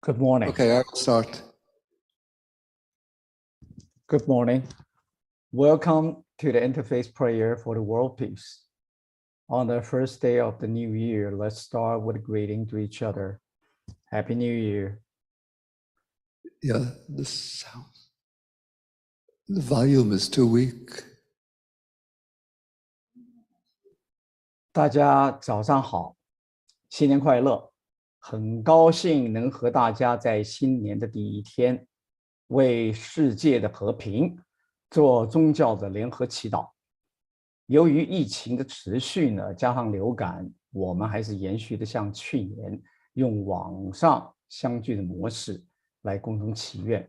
Good morning. Okay, I will start. Good morning. Welcome to the Interfaith Prayer for the World Peace. On the first day of the new year, let's start with a greeting to each other. Happy New Year. Yeah, the volume is too weak. 大家早上好，新年快乐！很高兴能和大家在新年的第一天，为世界的和平做宗教的联合祈祷。由于疫情的持续呢，加上流感，我们还是延续的像去年用网上相聚的模式来共同祈愿。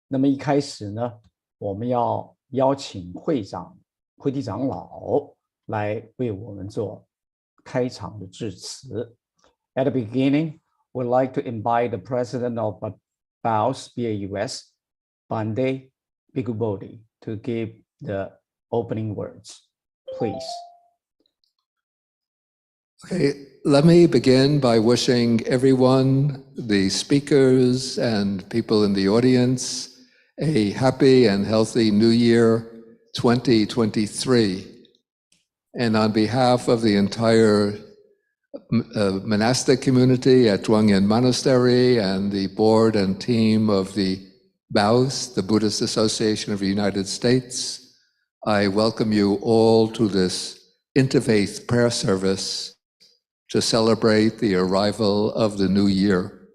那么一开始呢，我们要邀请会长、会地长老来为我们做开场的致辞。At the beginning, we'd like to invite the president of BAUS, BAUS, Bande Bodi, to give the opening words. Please. Okay, let me begin by wishing everyone, the speakers and people in the audience, a happy and healthy New Year 2023. And on behalf of the entire monastic community at Zhuangyan Monastery and the board and team of the BAUS, the Buddhist Association of the United States, I welcome you all to this Interfaith Prayer service to celebrate the arrival of the new year.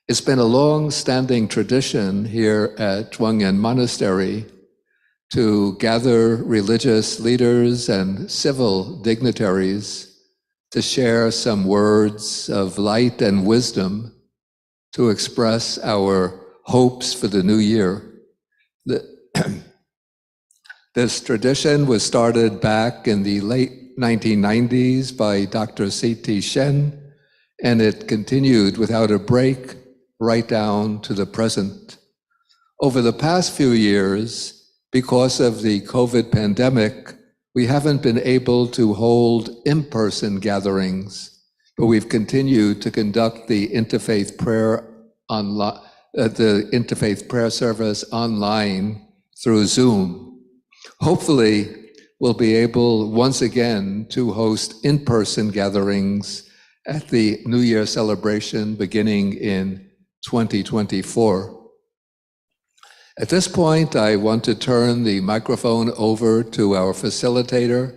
It's been a long-standing tradition here at Zhuangyan Monastery to gather religious leaders and civil dignitaries to share some words of light and wisdom to express our hopes for the new year. This tradition was started back in the late 1990s by Dr. C.T. Shen, and it continued without a break right down to the present. Over the past few years, because of the COVID pandemic, we haven't been able to hold in-person gatherings, but we've continued to conduct the Interfaith Prayer service online through Zoom. Hopefully, we'll be able once again to host in-person gatherings at the New Year celebration beginning in 2024. At this point, I want to turn the microphone over to our facilitator,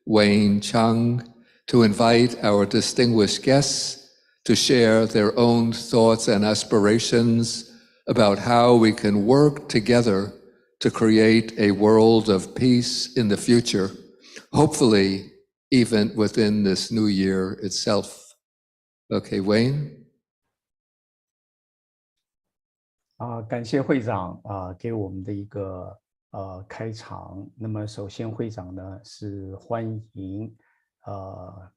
Wayne Chung, to invite our distinguished guests to share their own thoughts and aspirations about how we can work together to create a world of peace in the future, hopefully even within this new year itself. Okay, Wayne? 感谢会长给我们的一个开场。那么首先会长呢是欢迎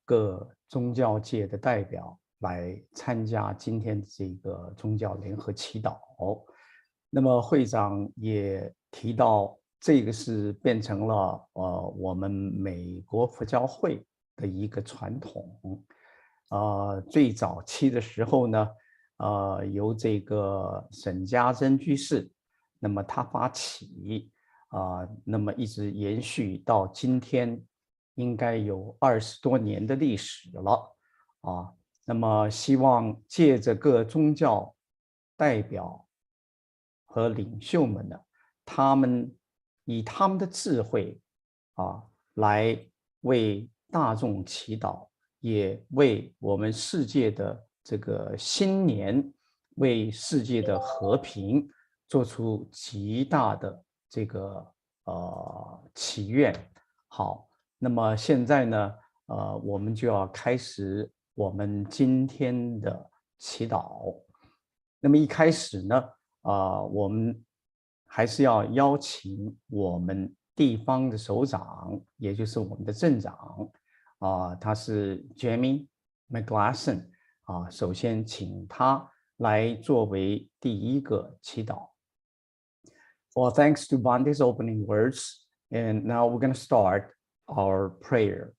各宗教界的代表来参加今天的这个宗教联合祈祷。那么会长也提到，这个是变成了我们美国佛教会的一个传统。最早期的时候呢，由这个沈家珍居士，那么他发起，那么一直延续到今天，应该有20多年的历史了，那么希望借着各宗教代表和领袖们呢，他们以他们的智慧，来为大众祈祷，也为我们世界的这个新年，为世界的和平做出极大的这个祈愿。好，那么现在呢，我们就要开始我们今天的祈祷。那么一开始呢，我们还是要邀请我们地方的首长，也就是我们的镇长，他是 Jamie McGlasson。首先请他来作为第一个祈祷。Well, thanks to Bande's opening words, and now we're going to start our prayer.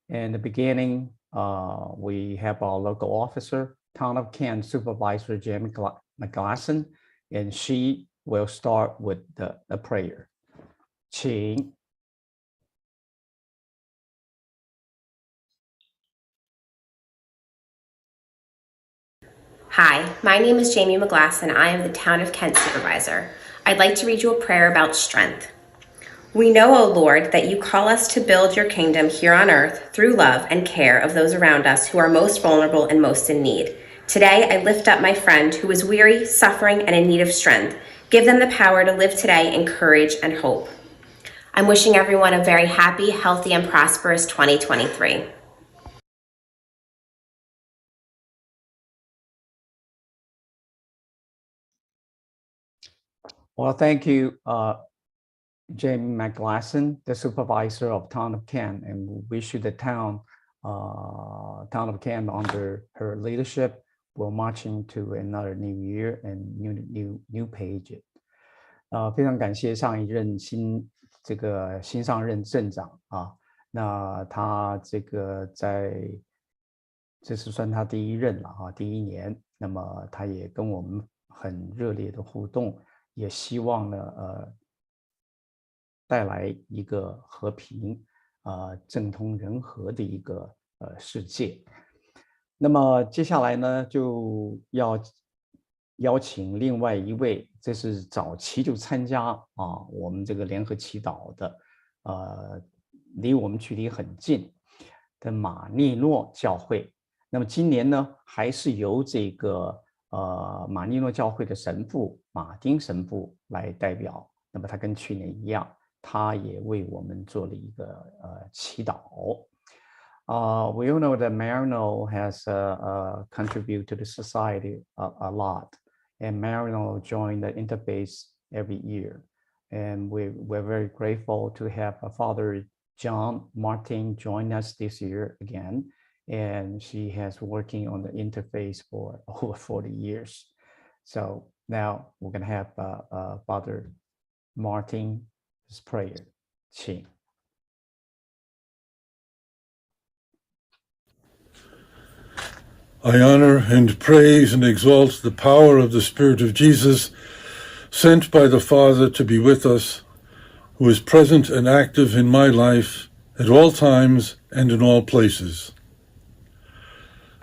In the beginning, we have our local officer, Town of Kent Supervisor Jamie McGlasson, and she will start with the prayer. 请。Hi, my name is Jamie McGlasson. I am the Town of Kent Supervisor. I'd like to read you a prayer about strength. We know, O Lord, that you call us to build your kingdom here on earth through love and care of those around us who are most vulnerable and most in need. Today, I lift up my friend who is weary, suffering, and in need of strength. Give them the power to live today in courage and hope. I'm wishing everyone a very happy, healthy, and prosperous 2023. Well, thank you, Jamie McGlasson, the supervisor of Town of Kent, and we wish you the town of Kent under her leadership will march into another new year and new page. 非常感谢上一任新上任镇长啊，那他这是算他第一任了啊，第一年，那么他也跟我们很热烈的互动，也希望呢带来一个和平政通人和的一个世界。那么接下来呢，就要邀请另外一位，这是早期就参加我们这个联合祈祷的，离我们距离很近的马利诺教会。那么今年呢，还是由这个马利诺教会的神父马丁神父来代表。那么他跟去年一样，他也为我们做了一个祈祷。We all know that Marino has contributed to the society a lot, and Marino joined the Interfaith every year, and we're very grateful to have Father John Martin join us this year again, and she has working on the Interfaith for over 40 years. So now we're going to have Father Martin's prayer. 请。I honor and praise and exalt the power of the Spirit of Jesus, sent by the Father to be with us, who is present and active in my life at all times and in all places.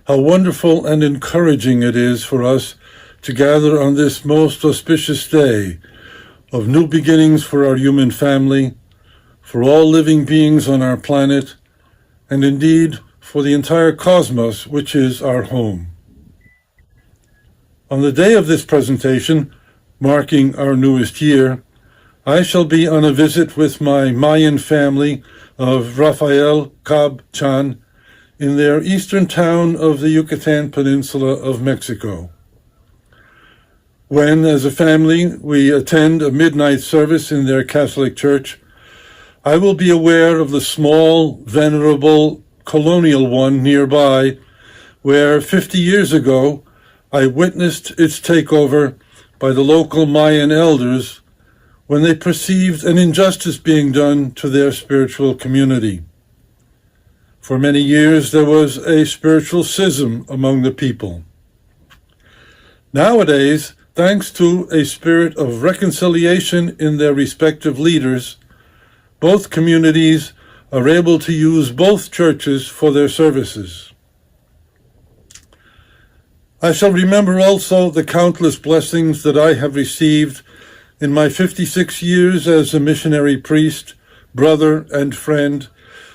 How wonderful and encouraging it is for us to gather on this most auspicious day of new beginnings for our human family, for all living beings on our planet, and indeed for the entire cosmos, which is our home. On the day of this presentation, marking our newest year, I shall be on a visit with my Mayan family of Rafael Cab Chan in their eastern town of the Yucatan Peninsula of Mexico. When, as a family, we attend a midnight service in their Catholic church, I will be aware of the small, venerable, colonial one nearby, where 50 years ago I witnessed its takeover by the local Mayan elders when they perceived an injustice being done to their spiritual community. For many years there was a spiritual schism among the people. Nowadays, thanks to a spirit of reconciliation in their respective leaders, both communities are able to use both churches for their services. I shall remember also the countless blessings that I have received in my 56 years as a missionary priest, brother, and friend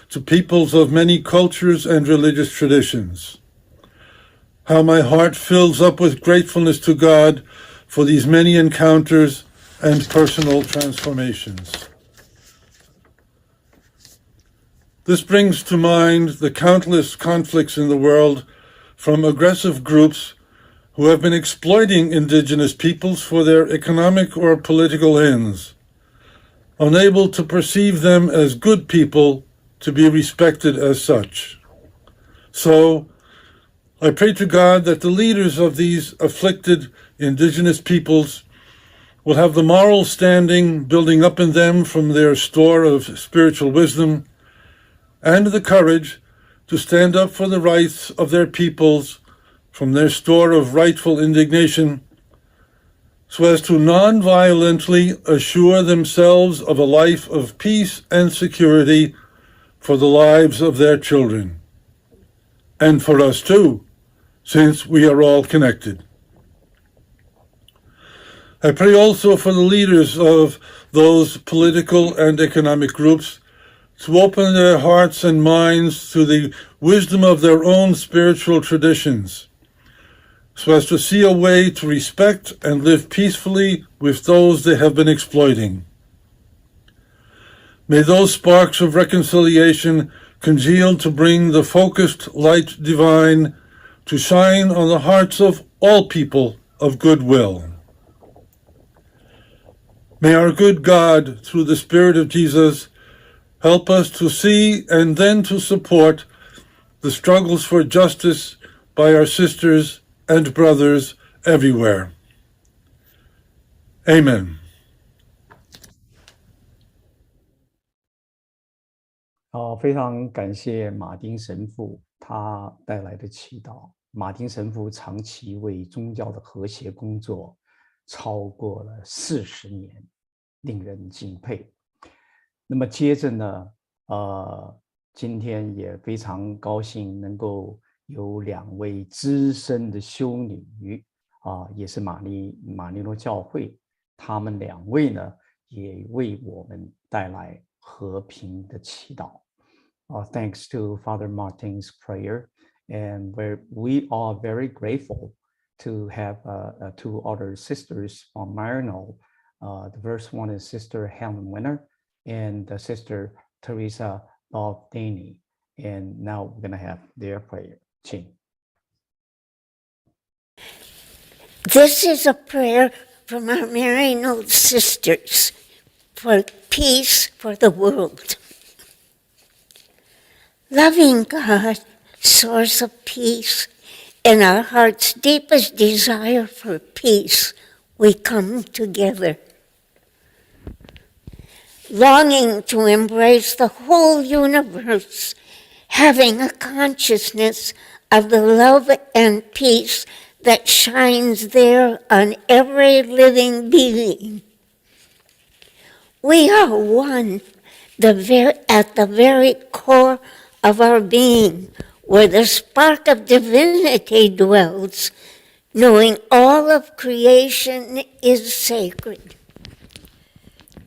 to peoples of many cultures and religious traditions. How my heart fills up with gratefulness to God for these many encounters and personal transformations. This brings to mind the countless conflicts in the world from aggressive groups who have been exploiting indigenous peoples for their economic or political ends, unable to perceive them as good people to be respected as such. So, I pray to God that the leaders of these afflicted indigenous peoples will have the moral standing building up in them from their store of spiritual wisdom and the courage to stand up for the rights of their peoples from their store of rightful indignation, so as to non-violently assure themselves of a life of peace and security for the lives of their children, and for us too, since we are all connected. I pray also for the leaders of those political and economic groups to open their hearts and minds to the wisdom of their own spiritual traditions, so as to see a way to respect and live peacefully with those they have been exploiting. May those sparks of reconciliation congeal to bring the focused light divine to shine on the hearts of all people of goodwill. May our good God, through the Spirit of Jesus, help us to see and then to support the struggles for justice by our sisters and brothers everywhere. Amen. 非常感谢马丁神父他带来的祈祷。马丁神父长期为宗教的和谐工作超过了40年，令人敬佩。那么接着呢，今天也非常高兴能够有2位资深的修女也是马尼诺教会，他们2位呢也为我们带来和平的祈祷。Thanks to Father Martin's prayer, and we are very grateful to have 2 other sisters from Marino. The first one is Sister Helen Winner and Sister Teresa Baldini. And now we're going to have their prayer. Ching. This is a prayer from our Marino sisters for peace for the world. Loving God, source of peace, in our heart's deepest desire for peace, we come together. Longing to embrace the whole universe, having a consciousness of the love and peace that shines there on every living being. We are one, at the very core of our being, where the spark of divinity dwells, knowing all of creation is sacred.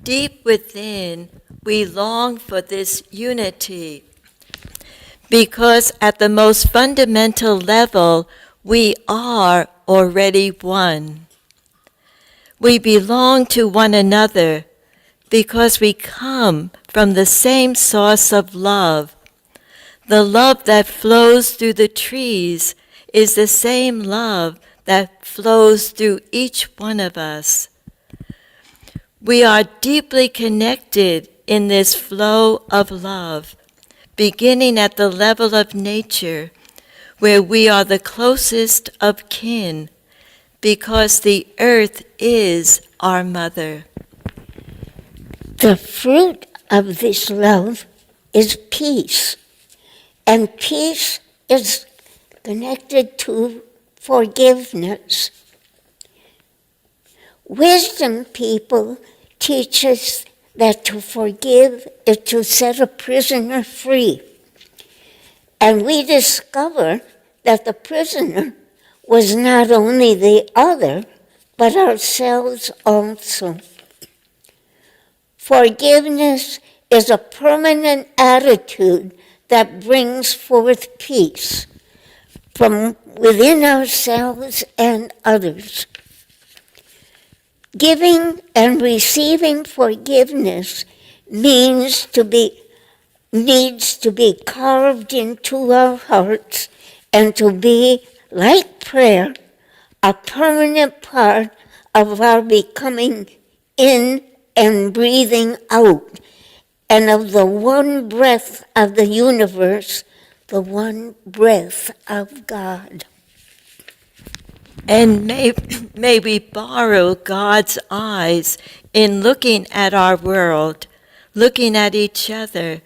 Deep within, we long for this unity, because at the most fundamental level, we are already one. We belong to one another because we come from the same source of love. The love that flows through the trees is the same love that flows through each one of us. We are deeply connected in this flow of love, beginning at the level of nature, where we are the closest of kin, because the earth is our mother. The fruit of this love is peace, and peace is connected to forgiveness. Wisdom people teach us that to forgive is to set a prisoner free. And we discover that the prisoner was not only the other, but ourselves also. Forgiveness is a permanent attitude that brings forth peace from within ourselves and others. Giving and receiving forgiveness needs to be carved into our hearts and to be, like prayer, a permanent part of our becoming in and breathing out, and of the one breath of the universe, the one breath of God. And may we borrow God's eyes in looking at our world, looking at each other,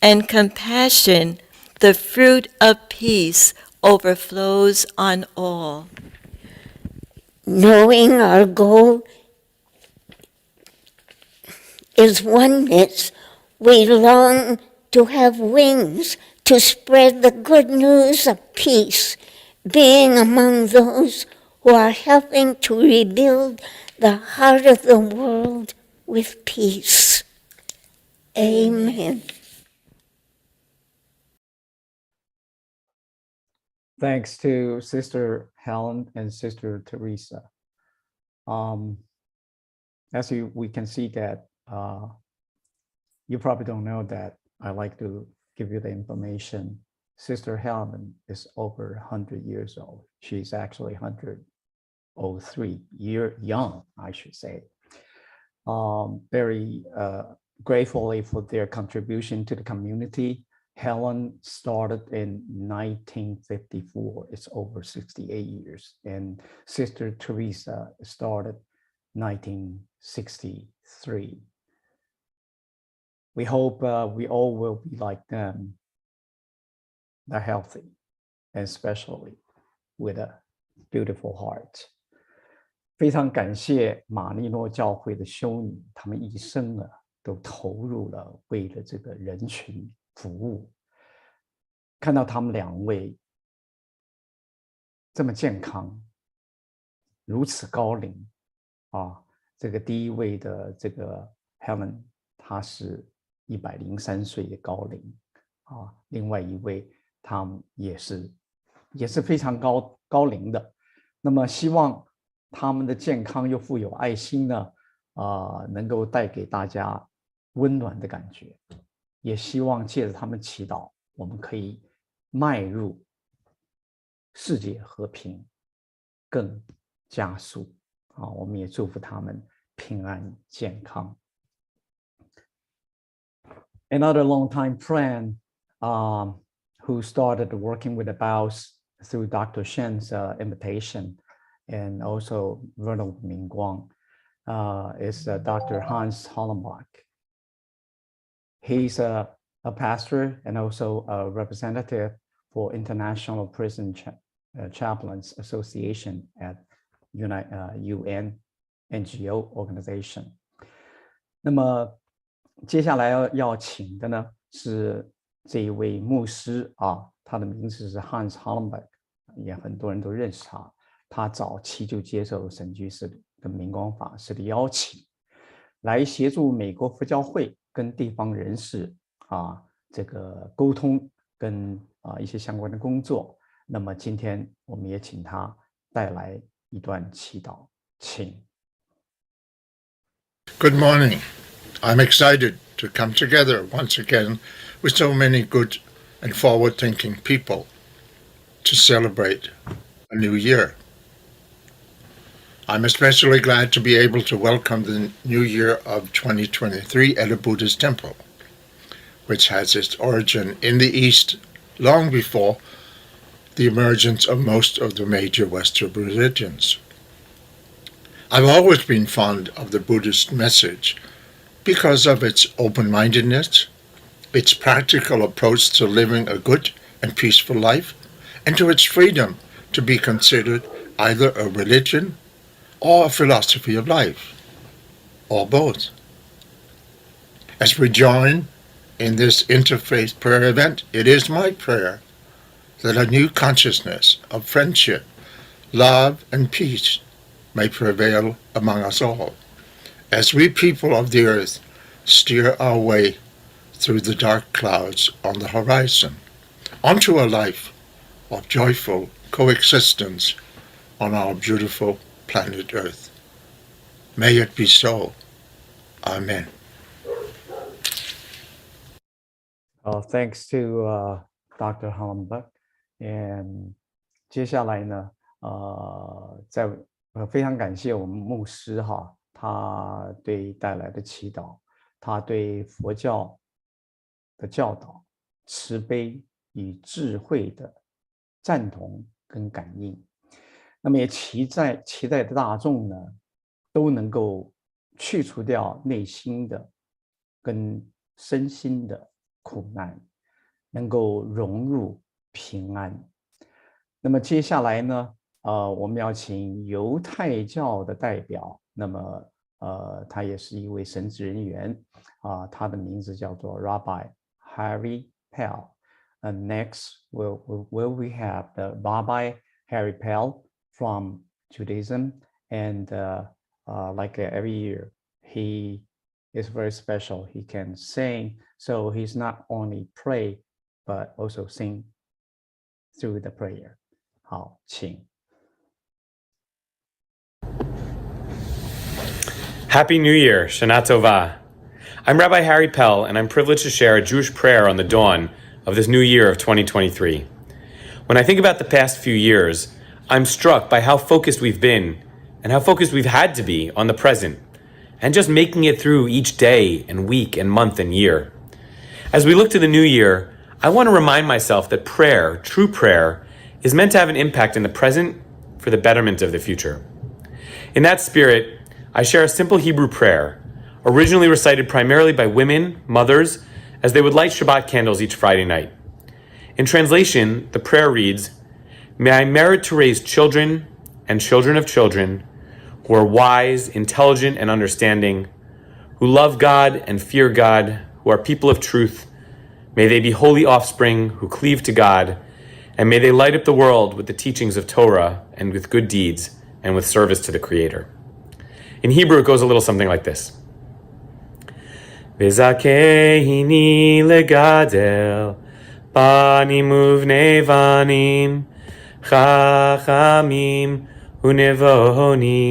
and compassion, the fruit of peace, overflows on all. Knowing our goal is oneness, we long to have wings to spread the good news of peace, being among those who are helping to rebuild the heart of the world with peace. Amen. Thanks to Sister Helen and Sister Teresa. As we can see that you probably don't know that I like to give you the information. Sister Helen is over 100 years old. She's actually 103 year young, I should say. Very gratefully for their contribution to the community. Helen started in 1954. It's over 68 years. And Sister Teresa started 1963. We hope we all will be like them. They're healthy, and especially with a beautiful heart. 非常感谢马利诺教会的修女，他们一生呢都投入了为了这个人群服务。看到他们两位这么健康，如此高龄啊！这个第一位的这个 Helen， 她是103岁的高龄啊，另外一位他们也是非常高龄的。那么希望他们的健康又富有爱心呢，能够带给大家温暖的感觉。也希望借着他们祈祷，我们可以迈入世界和平更加速啊！我们也祝福他们平安健康。Another long-time friend who started working with the Baos through Dr. Shen's invitation, and also Venerable Mingguang, is Dr. Hans Hallmark. He's a pastor and also a representative for International Prison Chaplains Association at UN NGO organization. 那么接下来要请的呢是这一位牧师啊，他的名字是 Hans Hallmark， 也很多人都认识他。他早期就接受沈居士跟明光法师的邀请，来协助美国佛教会跟地方人士这个沟通跟一些相关的工作。那么今天我们也请他带来一段祈祷，请。Good morning. I'm excited to come together once again with so many good and forward-thinking people to celebrate a new year. I'm especially glad to be able to welcome the new year of 2023 at a Buddhist temple, which has its origin in the East long before the emergence of most of the major Western religions. I've always been fond of the Buddhist message because of its open-mindedness, its practical approach to living a good and peaceful life, and to its freedom to be considered either a religion or a philosophy of life, or both. As we join in this Interfaith Prayer event, it is my prayer that a new consciousness of friendship, love, and peace may prevail among us all, as we people of the earth steer our way through the dark clouds on the horizon, onto a life of joyful coexistence on our beautiful planet Earth. May it be so. Amen. Thanks to Dr. Hallmark. And 接下来呢，非常感谢我们牧师哈，他对带来的祈祷，他对佛教的教导、慈悲与智慧的赞同跟感应。那么也期待大众呢，都能够去除掉内心的跟身心的苦难，能够融入平安。那么接下来呢，我们要请犹太教的代表，那么他也是一位神职人员他的名字叫做 Rabbi Harry Pell. And next will we have the Rabbi Harry Pell from Judaism, and like every year, he is very special. He can sing, so he's not only pray but also sing through the prayer. 好，请。Happy New Year, Shana Tova. I'm Rabbi Harry Pell, and I'm privileged to share a Jewish prayer on the dawn of this new year of 2023. When I think about the past few years, I'm struck by how focused we've been and how focused we've had to be on the present and just making it through each day and week and month and year. As we look to the new year, I want to remind myself that prayer, true prayer, is meant to have an impact in the present for the betterment of the future. In that spirit, I share a simple Hebrew prayer, originally recited primarily by women, mothers, as they would light Shabbat candles each Friday night. In translation, the prayer reads, "May I merit to raise children and children of children who are wise, intelligent, and understanding, who love God and fear God, who are people of truth. May they be holy offspring who cleave to God, and may they light up the world with the teachings of Torah and with good deeds and with service to the Creator." In Hebrew, it goes a little something like this. V'zakehini legadel banim uvnei vanim chachamim unevonim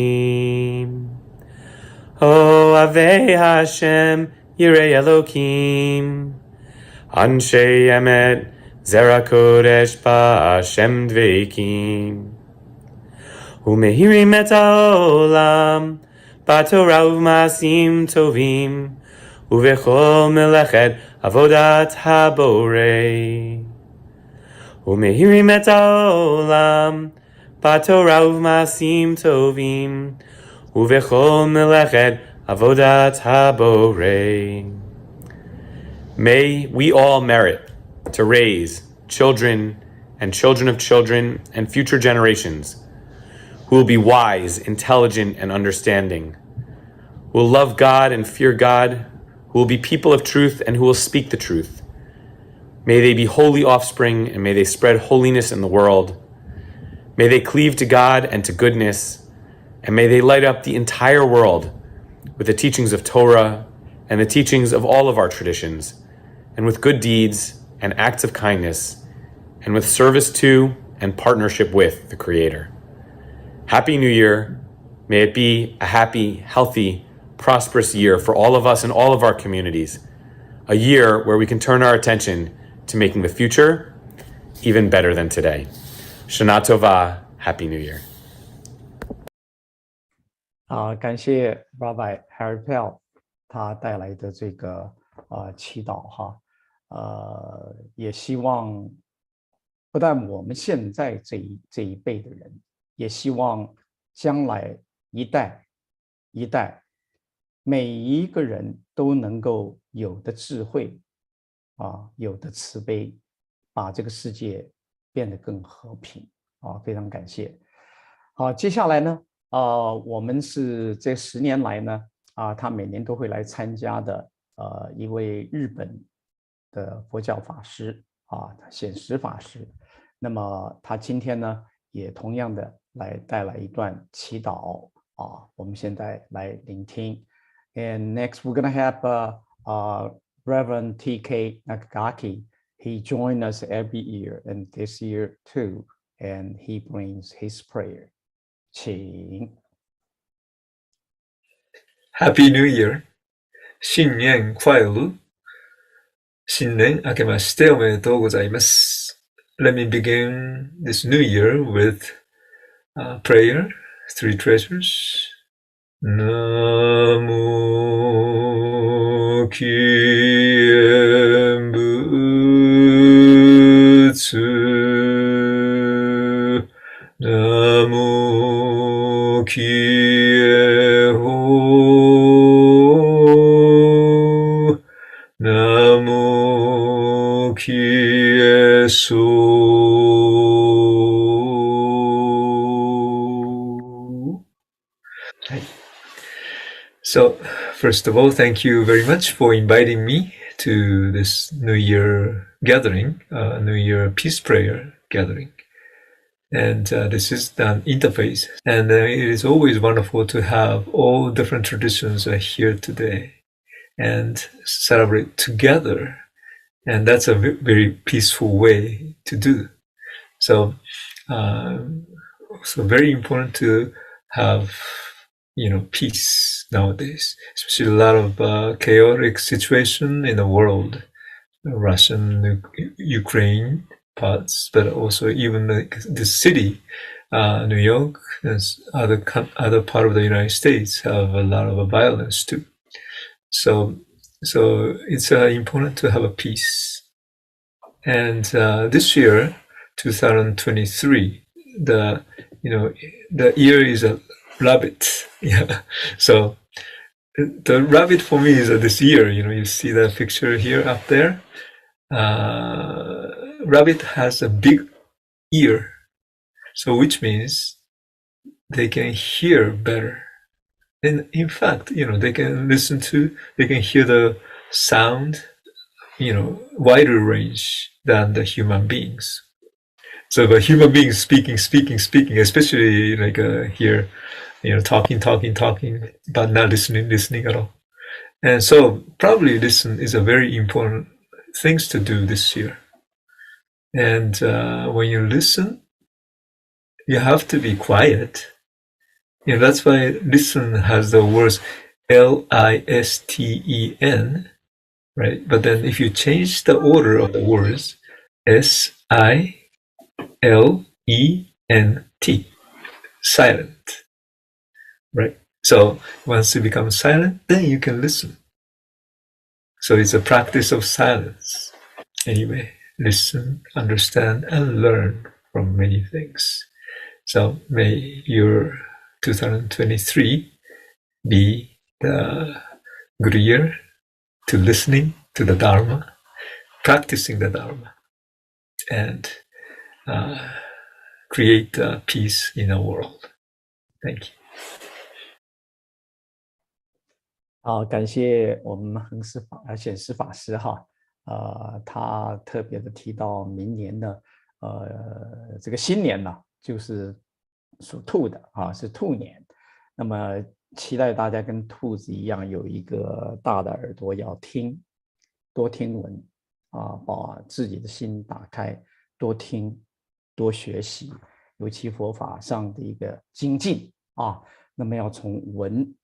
Ohavei Hashem Yirei Elokim Anshei Emet Zera Kodesh Ba'Hashem Dveikim Umehirim et ha'olam B'Torah u'ma'asim tovim Uvechol melechet avodat haborei Umehirim et ha'olam B'Torah u'ma'asim tovim Uvechol melechet avodat haborei. May we all merit to raise children and children of children and future generations who will be wise, intelligent, and understanding, who will love God and fear God, who will be people of truth and who will speak the truth. May they be holy offspring and may they spread holiness in the world. May they cleave to God and to goodness, and may they light up the entire world with the teachings of Torah and the teachings of all of our traditions, and with good deeds and acts of kindness, and with service to and partnership with the Creator. Happy New Year. May it be a happy, healthy, prosperous year for all of us and all of our communities. A year where we can turn our attention to making the future even better than today. Shana Tova. Happy New Year. 感谢 Rabbi Harry Pell 他带来的这个祈祷哈，也希望不但我们现在这一辈的人，也希望将来一代一代每一个人都能够有的智慧有的慈悲，把这个世界变得更和平非常感谢。好，接下来呢我们是这10年来呢他每年都会来参加的一位日本的佛教法师显实法师。那么他今天呢也同样的来带来一段祈祷我们现在来聆听。And next we're going to have Reverend TK Nagaki. He joins us every year, and this year too, and he brings his prayer. 请。Happy New Year! 新年快乐！新年明けましておめでとうございます。Let me begin this new year with prayer, three treasures. Namo Kien Butsu Namo Kien Ho Namo Kien So So, first of all, thank you very much for inviting me to this New Year gathering, New Year Peace Prayer gathering. And this is an interfaith. And it is always wonderful to have all different traditions here today and celebrate together. And that's a very peaceful way to do. So, very important to have, peace nowadays, especially a lot of chaotic situation in the world, Russian, Ukraine parts, but also even the city, New York, and other part of the United States have a lot of violence too. So it's important to have a peace. And this year, 2023, the year is a rabbit. Yeah. So the rabbit for me is this year. You see the picture here up there. Rabbit has a big ear, so which means they can hear better. And in fact, they can they can hear the sound, wider range than the human beings. So the human beings speaking, especially like here, talking, but not listening at all. And so probably listen is a very important things to do this year. And when you listen, you have to be quiet. That's why listen has the words Listen, right? But then if you change the order of the words, Silent, silent, right? So once you become silent, then you can listen. So it's a practice of silence. Anyway, listen, understand, and learn from many things. So may your 2023 be the good year to listening to the Dharma, practicing the Dharma, and create peace in our world. Thank you. 好，感谢我们显示法师哈，他特别的提到明年的这个新年呢，就是属兔的啊，是兔年。那么期待大家跟兔子一样，有一个大的耳朵要听，多听闻啊，把自己的心打开，多听，多学习，尤其佛法上的一个精进啊。那么要从闻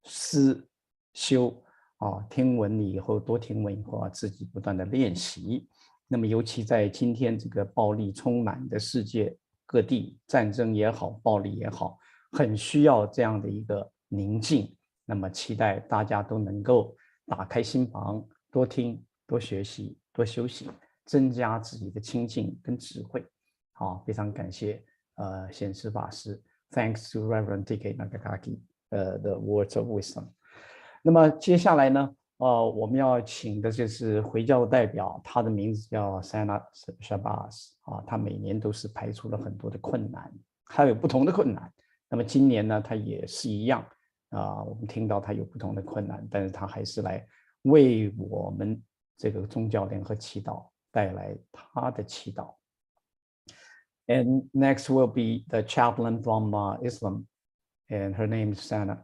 思修啊，听闻以后，多听闻以后啊，自己不断的练习。那么尤其在今天这个暴力充满的世界各地，战争也好，暴力也好，很需要这样的一个宁静。那么期待大家都能够打开心房，多听，多学习，多修行，增加自己的清净跟智慧。好，非常感谢显示法师。Thanks to Reverend TK Nagaki, the words of wisdom. 那么接下来呢，我们要请的就是回教代表，他的名字叫 Sarash Boss 啊，他每年都是排除了很多的困难，还有不同的困难。那么今年呢，他也是一样我们听到他有不同的困难，但是他还是来为我们这个宗教联合祈祷带来他的祈祷。And next will be the chaplain from Islam, and her name is Sarash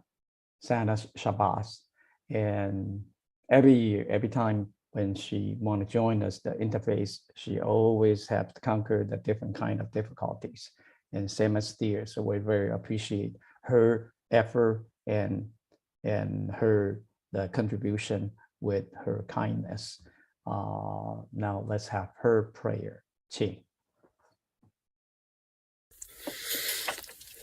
Boss. And every year, every time when she want to join us, the interfaith, she always have to conquer the different kind of difficulties, and same as Dear. So we very appreciate her effort and her the contribution with her kindness. Now let's have her prayer. Qing.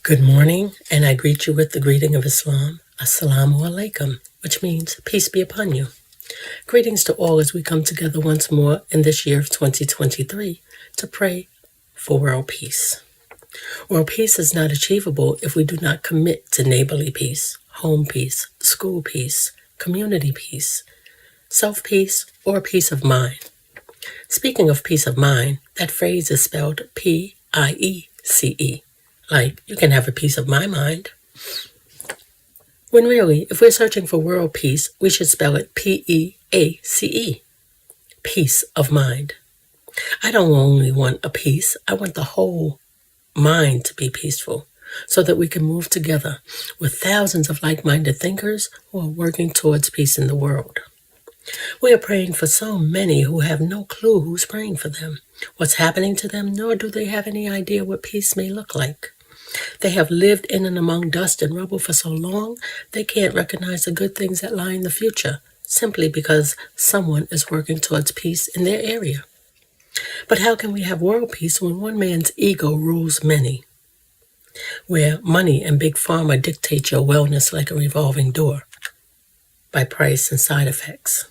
Good morning, and I greet you with the greeting of Islam. Assalamu alaikum, which means peace be upon you. Greetings to all as we come together once more in this year of 2023 to pray for world peace. World peace is not achievable if we do not commit to neighborly peace, home peace, school peace, community peace, self-peace, or peace of mind. Speaking of peace of mind, that phrase is spelled P-I-E-C-E. Like, you can have a piece of my mind. When really, if we're searching for world peace, we should spell it P-E-A-C-E, peace of mind. I don't only want a peace, I want the whole mind to be peaceful so that we can move together with thousands of like-minded thinkers who are working towards peace in the world. We are praying for so many who have no clue who's praying for them, what's happening to them, nor do they have any idea what peace may look like. They have lived in and among dust and rubble for so long, they can't recognize the good things that lie in the future, simply because someone is working towards peace in their area. But how can we have world peace when one man's ego rules many? Where money and big pharma dictate your wellness like a revolving door by price and side effects.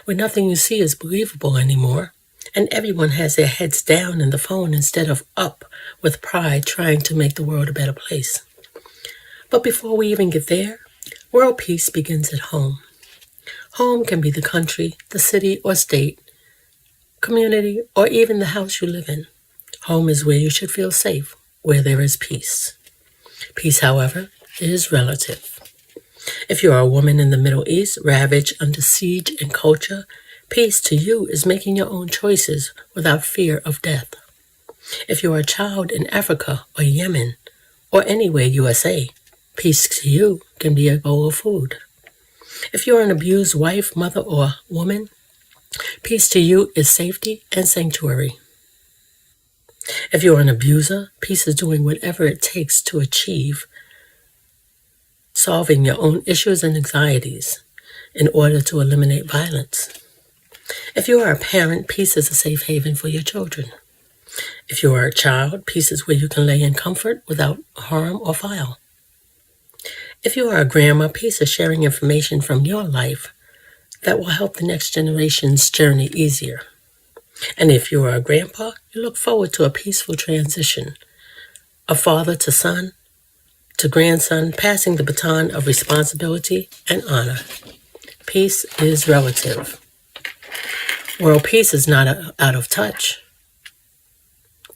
Where nothing you see is believable anymore, and everyone has their heads down in the phone instead of up with pride trying to make the world a better place. But before we even get there, world peace begins at home. Home can be the country, the city or state, community, or even the house you live in. Home is where you should feel safe, where there is peace. Peace, however, is relative. If you are a woman in the Middle East, ravaged under siege and culture, peace to you is making your own choices without fear of death. If you are a child in Africa or Yemen or anywhere USA, peace to you can be a bowl of food. If you're an abused wife, mother, or woman, peace to you is safety and sanctuary. If you're an abuser, peace is doing whatever it takes to achieve solving your own issues and anxieties in order to eliminate violence. If you are a parent, peace is a safe haven for your children. If you are a child, peace is where you can lay in comfort without harm or foul. If you are a grandma, peace is sharing information from your life that will help the next generation's journey easier. And if you are a grandpa, you look forward to a peaceful transition, a father to son, to grandson, passing the baton of responsibility and honor. Peace is relative. World peace is not out of touch.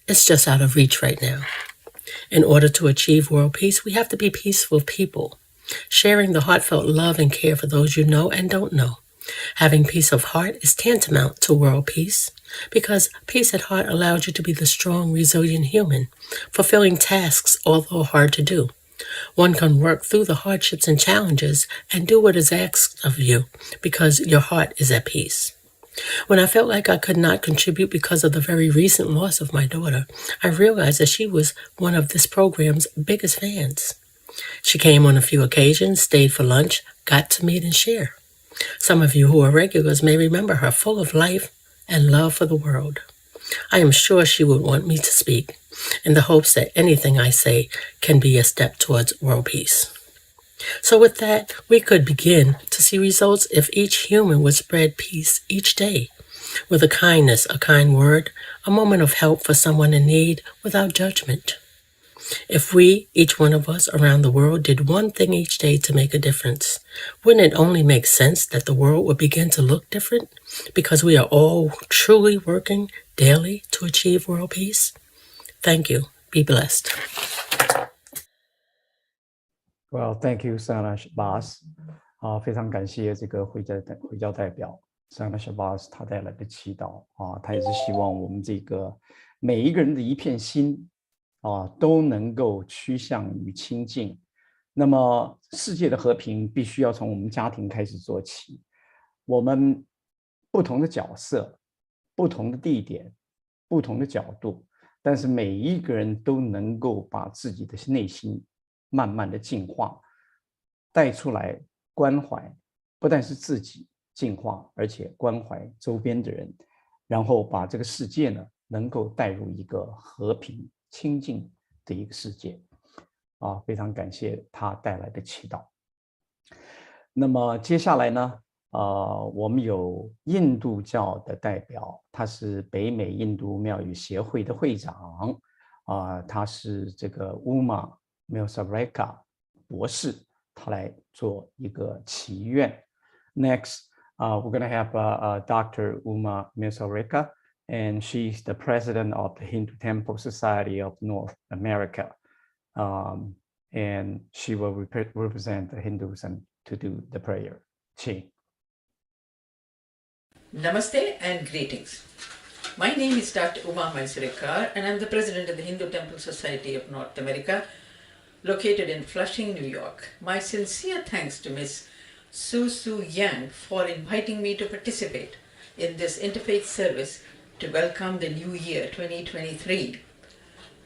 It's just out of reach right now. In order to achieve world peace, we have to be peaceful people, sharing the heartfelt love and care for those you know and don't know. Having peace of heart is tantamount to world peace, because peace at heart allows you to be the strong, resilient human, fulfilling tasks although hard to do. One can work through the hardships and challenges and do what is asked of you because your heart is at peace. When I felt like I could not contribute because of the very recent loss of my daughter, I realized that she was one of this program's biggest fans. She came on a few occasions, stayed for lunch, got to meet and share. Some of you who are regulars may remember her, full of life and love for the world. I am sure she would want me to speak, in the hopes that anything I say can be a step towards world peace. So with that, we could begin to see results if each human would spread peace each day, with a kindness, a kind word, a moment of help for someone in need without judgment. If we, each one of us around the world, did one thing each day to make a difference, wouldn't it only make sense that the world would begin to look different because we are all truly working daily to achieve world peace? Thank you. Be blessed. Well, thank you, Sarash Boss. 非常感谢这个回教代表 Sarash Boss 他带来的祈祷他也是希望我们这个每一个人的一片心都能够趋向于清净。那么世界的和平必须要从我们家庭开始做起。我们不同的角色、不同的地点、不同的角度，但是每一个人都能够把自己的内心慢慢的净化，带出来关怀，不但是自己净化，而且关怀周边的人，然后把这个世界呢能够带入一个和平清净的一个世界非常感谢他带来的祈祷。那么接下来呢我们有印度教的代表，他是北美印度庙宇协会的会长他是这个 Uma Milsareka 博士，他来做一个祈愿。Next, we're going to have Dr. Uma Milsareka, and she's the president of the Hindu Temple Society of North America. and she will represent the Hindus and to do the prayer. Chi. Namaste and greetings. My name is Dr. Uma Maisrekar and I'm the president of the Hindu Temple Society of North America, located in Flushing, New York. My sincere thanks to Ms. Su Yang for inviting me to participate in this interfaith service to welcome the new year 2023.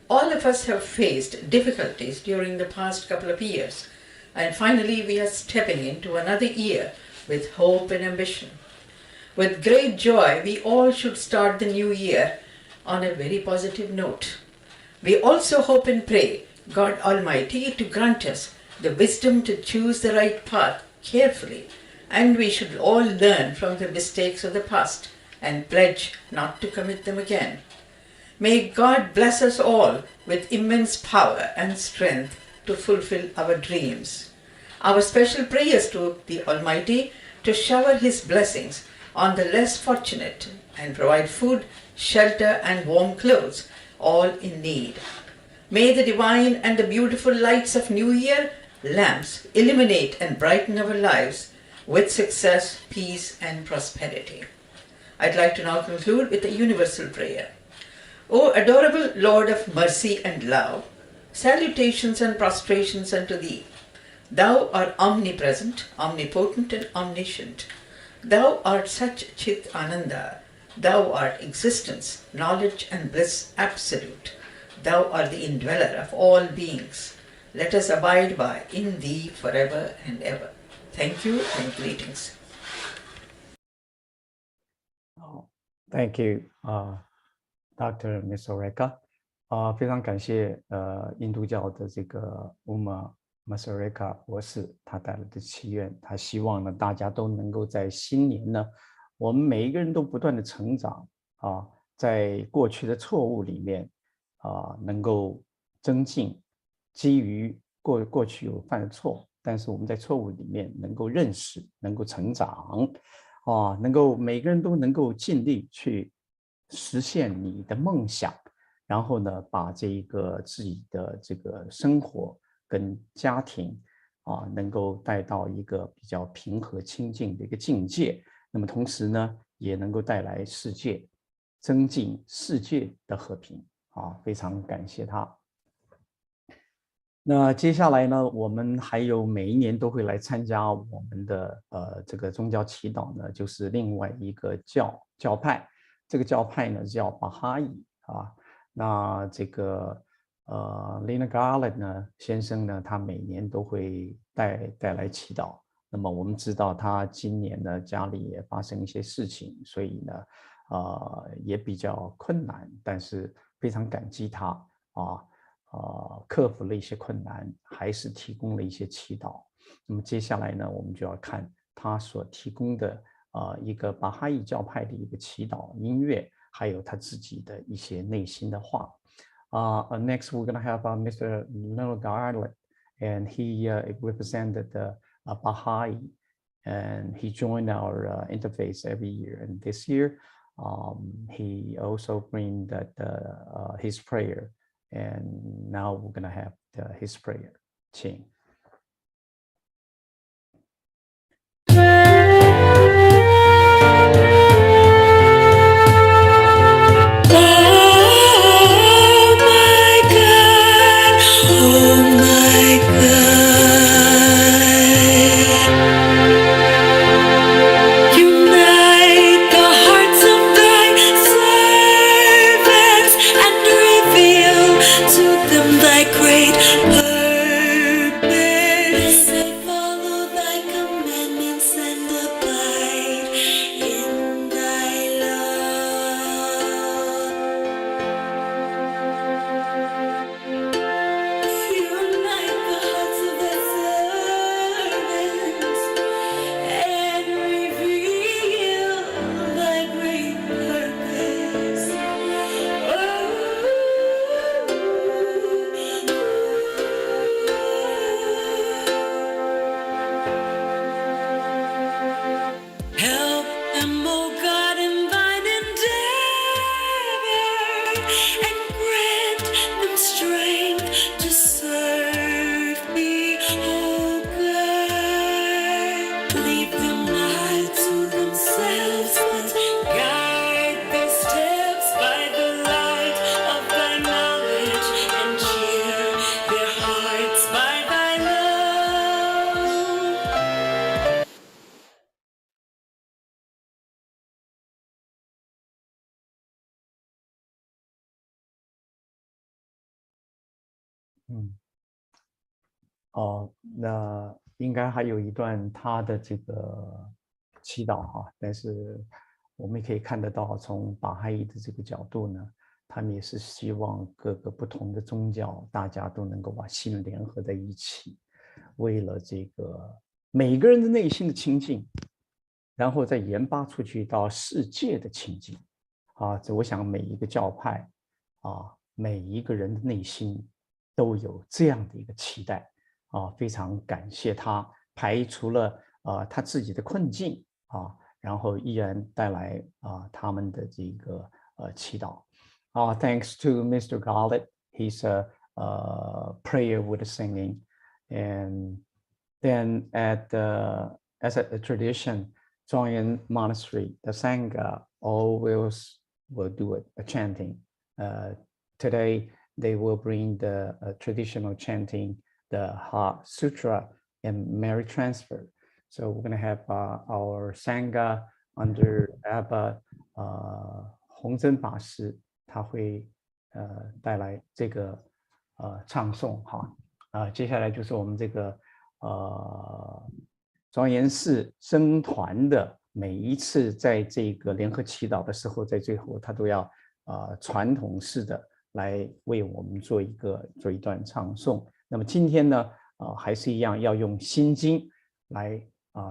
All of us have faced difficulties during the past couple of years, and finally we are stepping into another year with hope and ambition. With great joy, we all should start the new year on a very positive note. We also hope and pray God Almighty to grant us the wisdom to choose the right path carefully, and we should all learn from the mistakes of the past and pledge not to commit them again. May God bless us all with immense power and strength to fulfill our dreams. Our special prayers to the Almighty to shower His blessings on the less fortunate and provide food, shelter, and warm clothes, all in need. May the divine and the beautiful lights of New Year lamps illuminate and brighten our lives with success, peace, and prosperity. I'd like to now conclude with a universal prayer. O adorable Lord of mercy and love, salutations and prostrations unto Thee. Thou art omnipresent, omnipotent, and omniscient. Thou art Sach Chit Ananda. Thou art existence, knowledge, and bliss absolute. Thou art the indweller of all beings. Let us abide by in Thee forever and ever. Thank you and greetings. Thank you, Dr. Masureka. 非常感谢印度教的这个 Uma Masureka 博士他带来的祈愿，他希望呢大家都能够在新年呢，我们每一个人都不断的成长啊，在过去的错误里面能够增进，基于过去有犯的错，但是我们在错误里面能够认识，能够成长能够每个人都能够尽力去实现你的梦想，然后呢把这个自己的这个生活跟家庭能够带到一个比较平和清净的一个境界，那么同时呢也能够带来增进世界的和平非常感谢他。那接下来呢，我们还有每一年都会来参加我们的这个宗教祈祷呢，就是另外一个教派，这个教派呢叫巴哈伊那这个Lina Garland 呢先生呢，他每年都会带来祈祷。那么我们知道他今年呢家里也发生一些事情，所以呢也比较困难，但是非常感激他克服了一些困难，还是提供了一些祈祷。那么接下来呢，我们就要看他所提供的一个巴哈伊教派的一个祈祷音乐，还有他自己的一些内心的话。Next, we're going to have Mr. Lina Garland, and he represented the Baha'i, and he joined our interface every year. And this year, he also bring that his prayer. And now we're going to have his prayer. Ching. To them thy great purpose. 那应该还有一段他的这个祈祷哈，但是我们也可以看得到，从巴哈伊的这个角度呢，他们也是希望各个不同的宗教，大家都能够把心联合在一起，为了这个每个人的内心的清净，然后再研发出去到世界的清净。这我想每一个教派每一个人的内心都有这样的一个期待非常感谢他排除了他自己的困境然后依然带来他们的这个祈祷。Thanks to Mr. Garlett, his prayer with singing, and then as a tradition, Zhuangyan Monastery, the Sangha always will do a chanting. Today, they will bring the traditional chanting, the Heart Sutra, and Mary Transfer. So we're going to have our Sangha under Abba洪真法师，他会带来这个唱诵接下来就是我们这个庄严寺僧团的每一次在这个联合祈祷的时候，在最后他都要传统式的来为我们做一段唱诵。那么今天呢还是一样要用心经来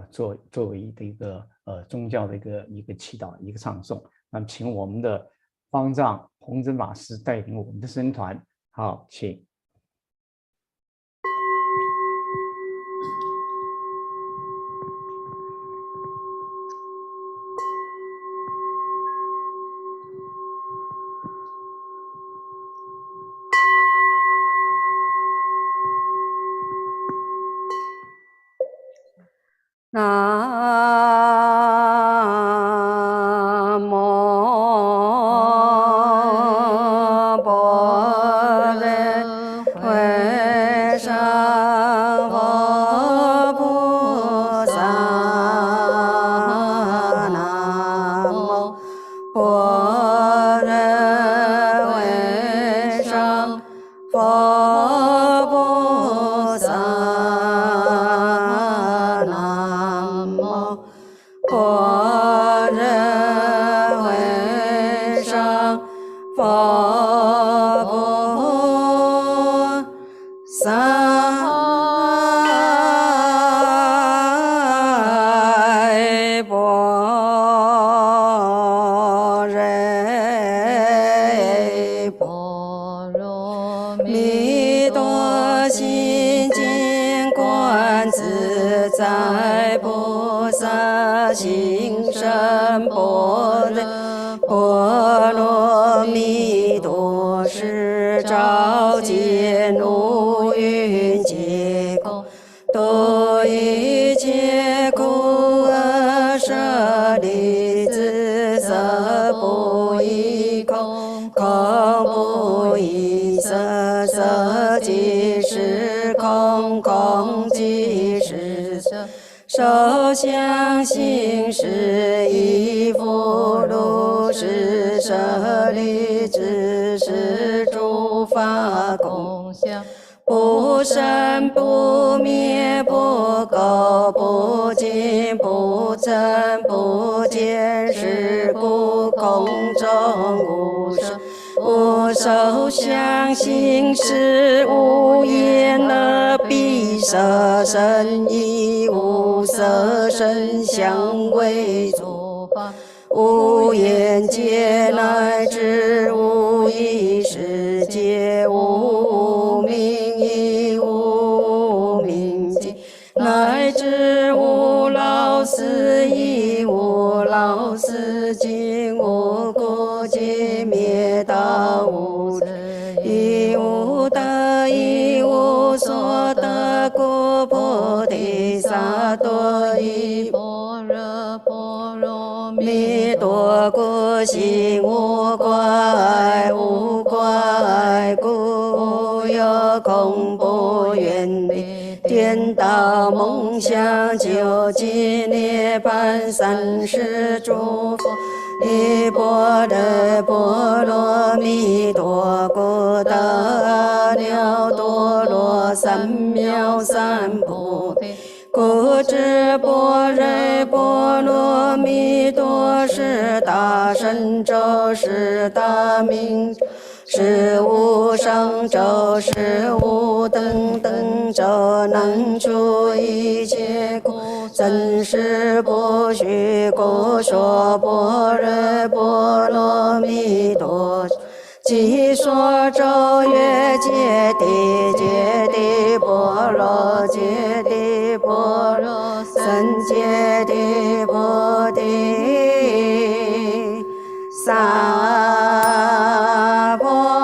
作为的一个宗教的一个祈祷，一个唱诵。那么请我们的方丈洪真法师带领我们的僧团。好，请。南无般若会上佛菩萨，南无般若会上佛菩萨。般若会上佛菩萨，般若弥多心经观自在菩萨行深般若波罗蜜多时，照见五蕴皆空，度一切苦厄舍利子，色不异空，空不异色，色即是空，空即是色。受想行识亦复如是，舍利子是诸法空相，不生不灭，不垢不净，不增不减，是故空中无生。无受想行识，无眼耳鼻舌身意，无色声香味触法，无眼界乃至无意识界，无明亦无明尽，乃至无老死亦无老死尽，无故尽灭道无智，亦无得亦无所得，故菩提萨埵依般若波罗蜜多故，心无挂碍，无挂碍故，无有恐怖远离颠倒梦想，究竟涅槃，三世诸佛依般若波罗蜜多故得阿耨多罗三藐三菩提。故知般若波罗蜜多是大神咒，是大明咒，是无上咒，是无等等咒，能除一切苦。真实不虚，故说般若波罗蜜多。即说咒曰：揭谛揭谛波罗揭谛波罗僧揭谛波提萨婆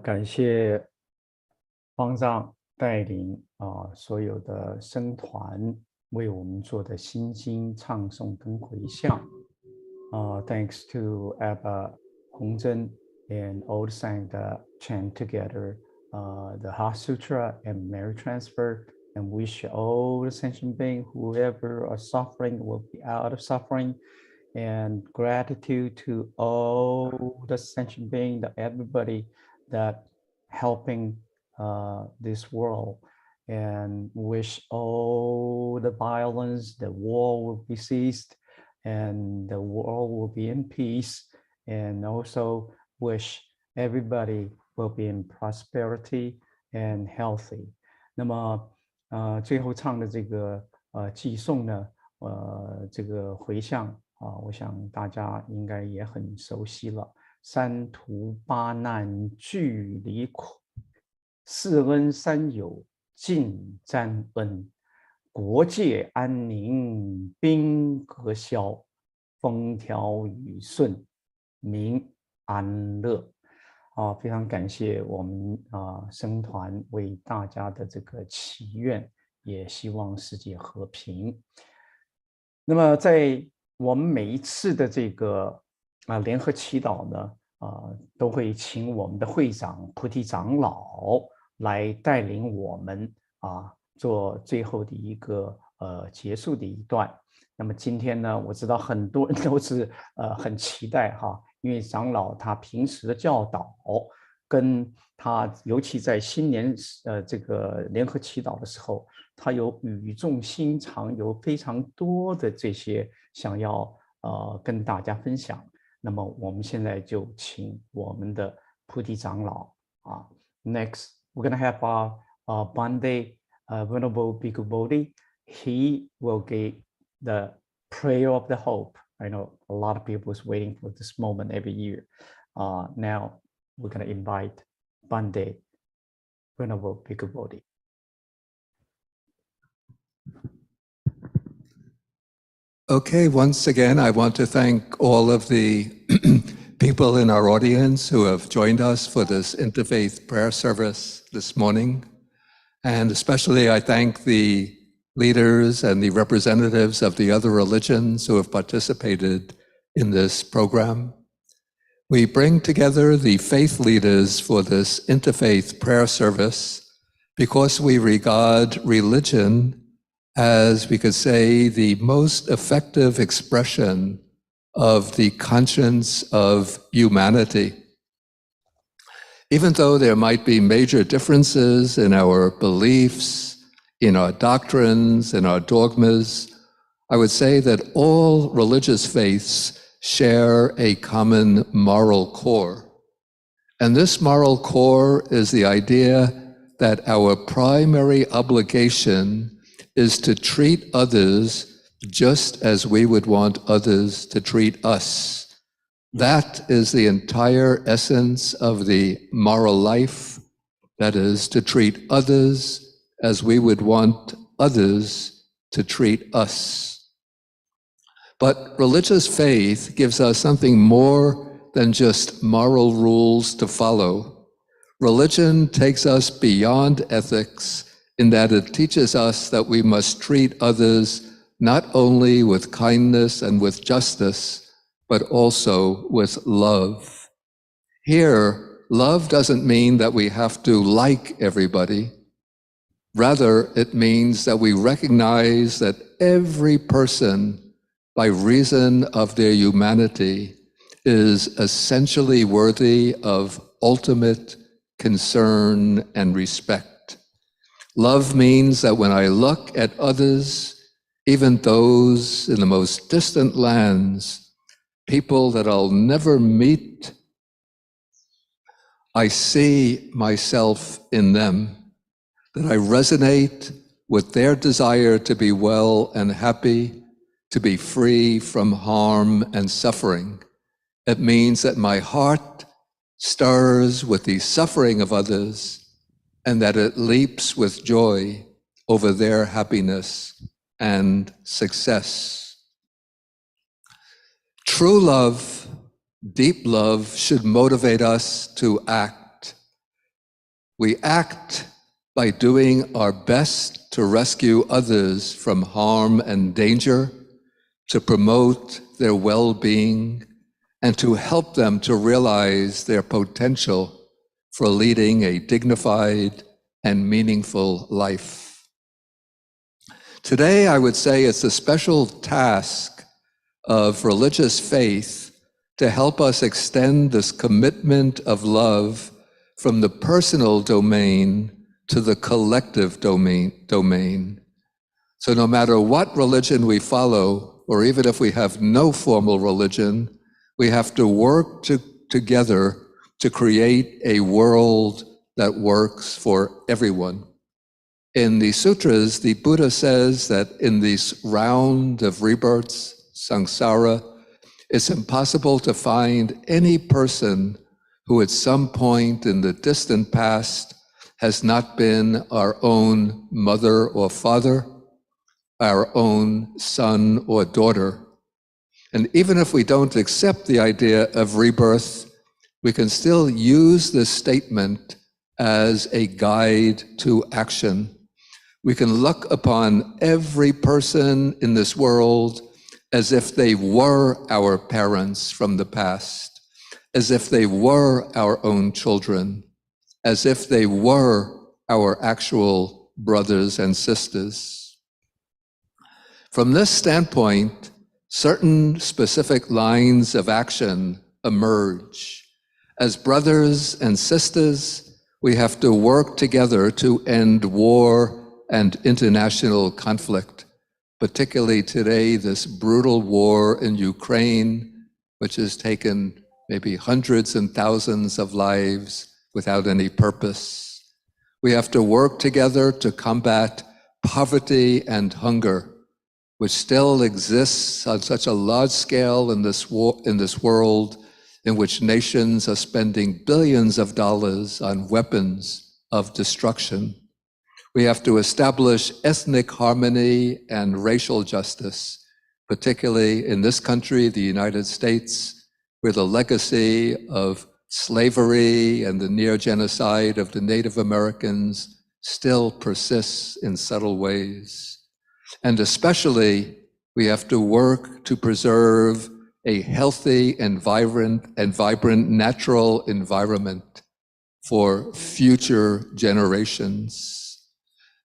感谢方丈带领所有的僧团为我们做的心经唱诵跟回向。Thanks to Abba Hong Zhen and all sang the chant together the Heart Sutra and Merit Transfer, and wish all the sentient beings, whoever are suffering, will be out of suffering. And gratitude to all the sentient beings, everybody that helping this world, and wish all the violence, the war will be ceased, and the world will be in peace, and also wish everybody will be in prosperity and healthy. 那么最后唱的这个寄颂呢，这个回向我想大家应该也很熟悉了。三途八难俱离苦，四恩三友尽沾恩，国界安宁兵革消，风调雨顺民安乐。非常感谢我们僧团为大家的这个祈愿，也希望世界和平。那么在我们每一次的这个联合祈祷呢，都会请我们的会长菩提长老来带领我们做最后的一个结束的一段。那么今天呢，我知道很多人都是很期待因为长老他平时的教导跟他尤其在新年这个联合祈祷的时候，他有语重心长，有非常多的这些想要跟大家分享。那么我们现在就请我们的菩提长老啊 ，Next we're gonna have our Bande Venerable Bodi. He will give the prayer of the hope. I know a lot of people is waiting for this moment every year. Now we're going to invite Bande Venerable Bodi. Okay, once again, I want to thank all of the people in our audience who have joined us for this Interfaith Prayer service this morning. And especially I thank the leaders and the representatives of the other religions who have participated in this program. We bring together the faith leaders for this interfaith prayer service because we regard religion as, we could say, the most effective expression of the conscience of humanity. Even though there might be major differences in our beliefs, in our doctrines, in our dogmas, I would say that all religious faiths share a common moral core. And this moral core is the idea that our primary obligation is to treat others just as we would want others to treat us. That is the entire essence of the moral life, that is, to treat others as we would want others to treat us. But religious faith gives us something more than just moral rules to follow. Religion takes us beyond ethics in that it teaches us that we must treat others not only with kindness and with justice, but also with love. Here, love doesn't mean that we have to like everybody. Rather, it means that we recognize that every person, by reason of their humanity, is essentially worthy of ultimate concern and respect. Love means that when I look at others, even those in the most distant lands, people that I'll never meet, I see myself in them, that I resonate with their desire to be well and happy, to be free from harm and suffering. It means that my heart stirs with the suffering of others and that it leaps with joy over their happiness and success. True love, deep love, should motivate us to act. We act by doing our best to rescue others from harm and danger, to promote their well-being, and to help them to realize their potential for leading a dignified and meaningful life. Today, I would say it's a special task of religious faith to help us extend this commitment of love from the personal domain to the collective domain. So no matter what religion we follow, or even if we have no formal religion, we have to work together to create a world that works for everyone. In the sutras, the Buddha says that in this round of rebirths, samsara, it's impossible to find any person who at some point in the distant past has not been our own mother or father, our own son or daughter. And even if we don't accept the idea of rebirth, we can still use this statement as a guide to action. We can look upon every person in this world as if they were our parents from the past, as if they were our own children, as if they were our actual brothers and sisters. From this standpoint, certain specific lines of action emerge. As brothers and sisters, we have to work together to end war and international conflict, particularly today, this brutal war in Ukraine, which has taken maybe hundreds and thousands of lives without any purpose. We have to work together to combat poverty and hunger, which still exists on such a large scale in this world, in which nations are spending billions of dollars on weapons of destruction. We have to establish ethnic harmony and racial justice, particularly in this country, the United States, where the legacy of slavery and the near genocide of the Native Americans still persists in subtle ways. And especially, we have to work to preserve a healthy and vibrant natural environment for future generations.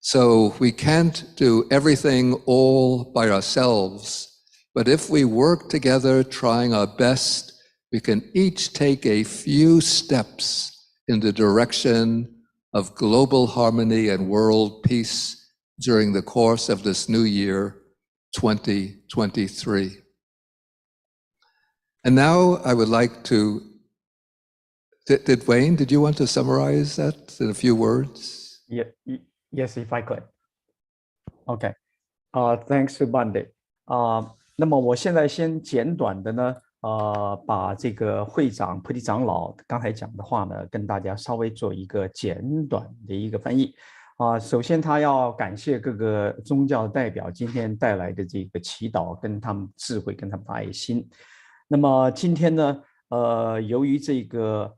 So we can't do everything all by ourselves, but if we work together trying our best, we can each take a few steps in the direction of global harmony and world peace during the course of this new year, 2023. And now I would like to, did Wayne, did you want to summarize that in a few words? Yeah, yes, if I could. Okay. Thanks, Bandi. 那么我现在先简短的呢，把这个会长菩提长老刚才讲的话呢，跟大家稍微做一个简短的一个翻译。首先他要感谢各个宗教代表今天带来的这个祈祷，跟他们智慧，跟他们的爱心。那么今天呢，由于这个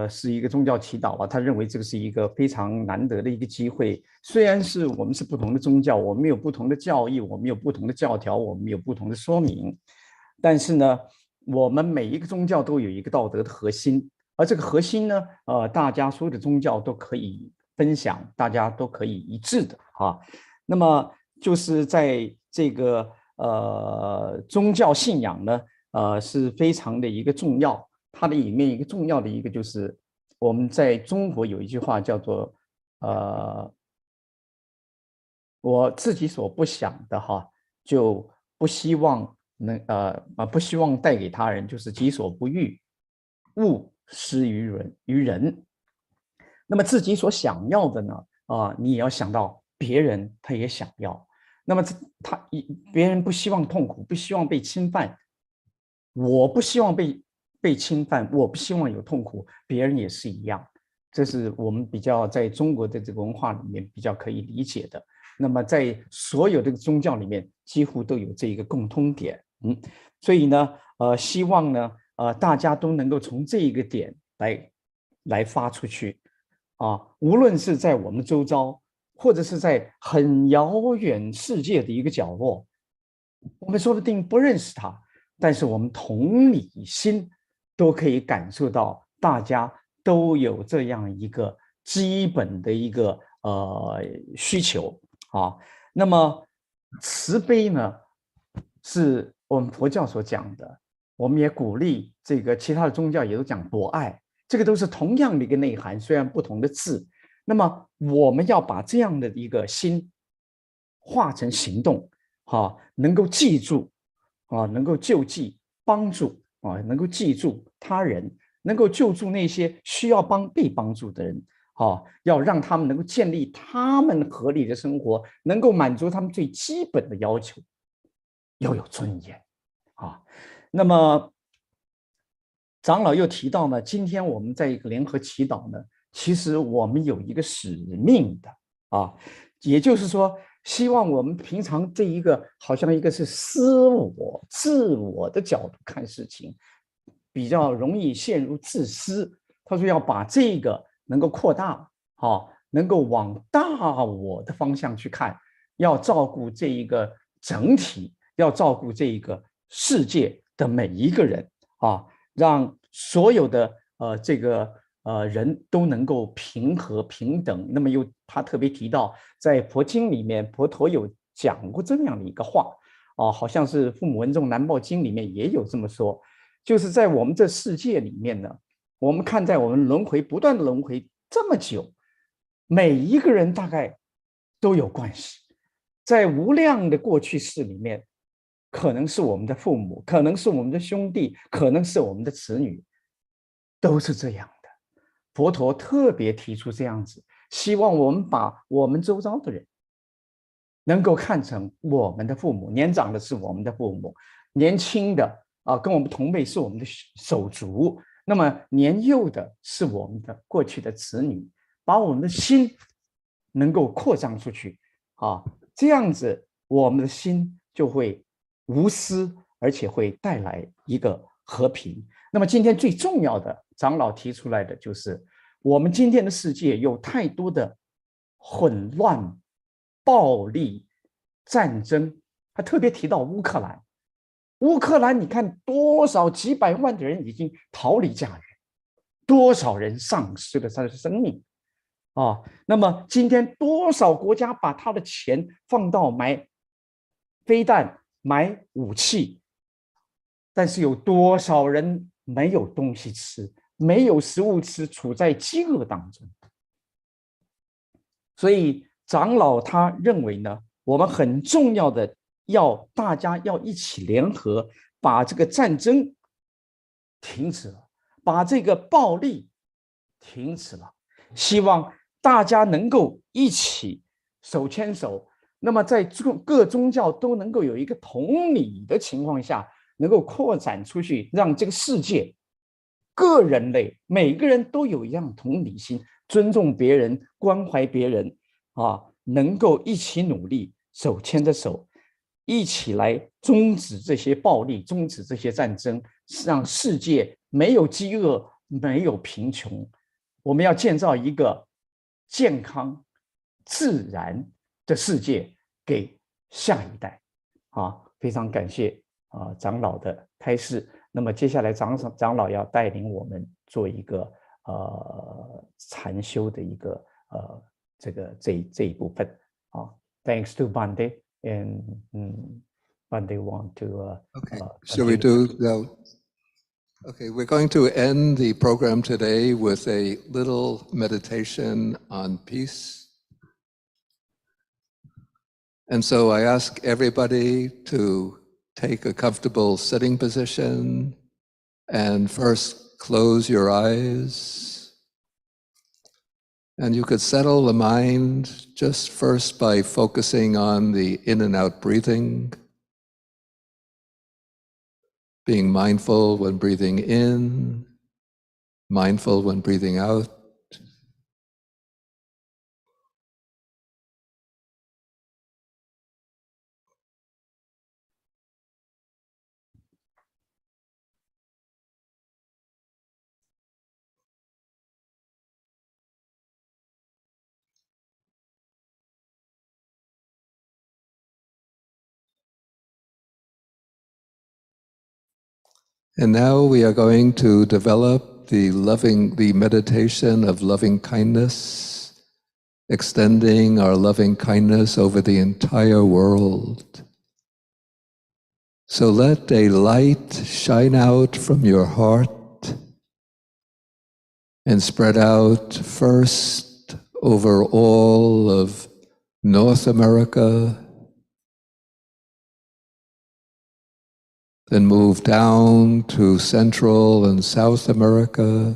是一个宗教祈祷他认为这个是一个非常难得的一个机会。虽然是我们是不同的宗教，我们有不同的教义，我们有不同的教条，我们有不同的说明，但是呢，我们每一个宗教都有一个道德的核心，而这个核心呢，大家所有的宗教都可以分享，大家都可以一致的那么就是在这个宗教信仰呢，是非常的一个重要。它的里面一个重要的一个就是我们在中国有一句话叫做我自己所不想的就不希望不希望带给他人，就是己所不欲，勿施于人。那么自己所想要的呢你也要想到别人他也想要。那么别人不希望痛苦，不希望被侵犯，我不希望被侵犯，我不希望有痛苦，别人也是一样。这是我们比较在中国的这个文化里面比较可以理解的。那么在所有的宗教里面几乎都有这一个共通点。所以呢希望呢大家都能够从这一个点来发出去无论是在我们周遭，或者是在很遥远世界的一个角落，我们说不定不认识他，但是我们同理心都可以感受到大家都有这样一个基本的一个需求那么慈悲呢是我们佛教所讲的，我们也鼓励这个其他的宗教也都讲博爱，这个都是同样的一个内涵，虽然不同的字。那么我们要把这样的一个心化成行动能够记住能够救济帮助能够记住他人，能够救助那些需要被帮助的人要让他们能够建立他们合理的生活，能够满足他们最基本的要求，要有尊严那么长老又提到呢，今天我们在一个联合祈祷呢，其实我们有一个使命的也就是说希望我们平常这一个好像一个是自我的角度看事情，比较容易陷入自私。他说要把这个能够扩大能够往大我的方向去看，要照顾这一个整体，要照顾这一个世界的每一个人让所有的这个人都能够平和平等。那么他特别提到在佛经里面，佛陀有讲过这样的一个话好像是父母恩重难报经里面也有这么说，就是在我们这世界里面呢，我们看在我们轮回不断的轮回这么久，每一个人大概都有关系，在无量的过去世里面，可能是我们的父母，可能是我们的兄弟，可能是我们的子女，都是这样的。佛陀特别提出这样子，希望我们把我们周遭的人能够看成我们的父母，年长的是我们的父母，年轻的跟我们同辈是我们的手足，那么年幼的是我们的过去的子女，把我们的心能够扩张出去这样子我们的心就会无私，而且会带来一个和平。那么今天最重要的，长老提出来的就是，我们今天的世界有太多的混乱、暴力、战争。他特别提到乌克兰，乌克兰你看多少几百万的人已经逃离家园，多少人丧失了他的生命那么今天多少国家把他的钱放到买飞弹、买武器，但是有多少人没有东西吃，没有食物吃，处在饥饿当中。所以长老他认为呢，我们很重要的大家要一起联合，把这个战争停止了，把这个暴力停止了，希望大家能够一起手牵手，那么在各宗教都能够有一个同理的情况下，能够扩展出去，让这个世界各人类每个人都有一样同理心，尊重别人，关怀别人能够一起努力，手牵着手，一起来终止这些暴力，终止这些战争，让世界没有饥饿，没有贫穷。我们要建造一个健康自然的世界给下一代非常感谢长老的开示。那么接下来长老要带领我们做一个禅修的一个这一部分Thanks to Bande and Bande want to okay. Shall we do that? Okay, we're going to end the program today with a little meditation on peace. And so I ask everybody to take a comfortable sitting position and first close your eyes. And you could settle the mind just first by focusing on the in and out breathing. Being mindful when breathing in, mindful when breathing out. And now we are going to develop the meditation of loving kindness, extending our loving kindness over the entire world. So let a light shine out from your heart and spread out first over all of North America, then move down to Central and South America,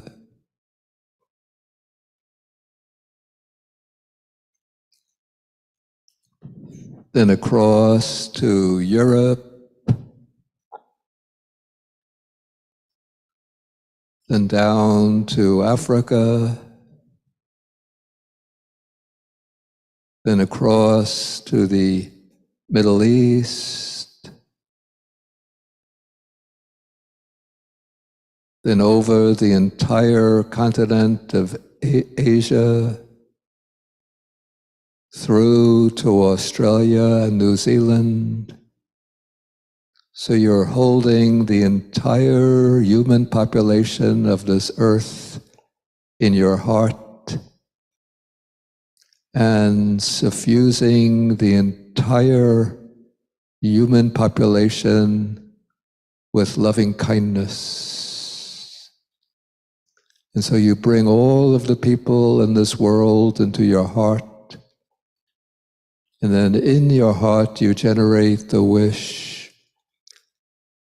then across to Europe, then down to Africa, then across to the Middle East, then over the entire continent of Asia, through to Australia and New Zealand. So you're holding the entire human population of this earth in your heart and suffusing the entire human population with loving kindness. And so you bring all of the people in this world into your heart. And then in your heart, you generate the wish.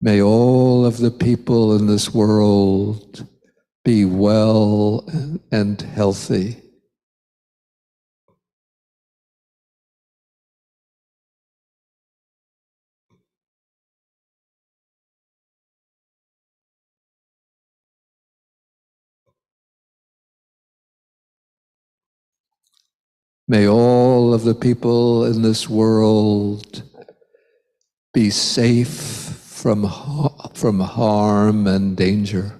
May all of the people in this world be well and healthy. May all of the people in this world be safe from harm and danger.